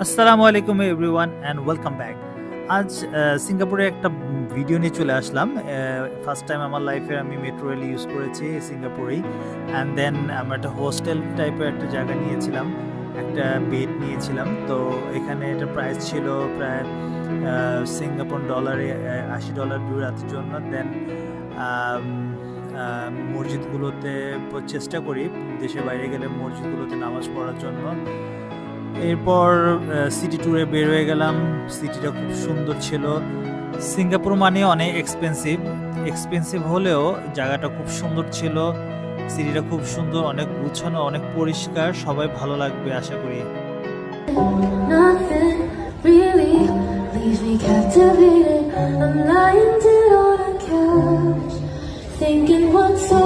আসসালামু আলাইকুম everyone and welcome back. আজ সিঙ্গাপুরে একটা ভিডিও নিয়ে চলে আসলাম। ফার্স্ট টাইম আমার লাইফে আমি মেট্রো রেল ইউজ করেছি সিঙ্গাপুরেই। অ্যান্ড দেন আমরা একটা হোস্টেল টাইপের একটা জায়গা নিয়েছিলাম, একটা বেড নিয়েছিলাম। তো এখানে এটা প্রাইস ছিল প্রায় সিঙ্গাপুর ডলারে $80 2 রাতের জন্য। দেন মসজিদগুলোতে চেষ্টা করি দেশের বাইরে গেলে মসজিদগুলোতে নামাজ পড়ার জন্য। এরপর সিটি ট্যুরে বের হয়ে গেলাম। সিটিটা খুব সুন্দর ছিল। সিঙ্গাপুর মানে অনেক এক্সপেন্সিভ হলেও জায়গাটা খুব সুন্দর ছিল। সিটিটা খুব সুন্দর, অনেক গুছানো, অনেক পরিষ্কার। সবাই ভালো লাগবে আশা করি। Nothing really leaves me captivated. I'm lying dead on a couch, thinking what's so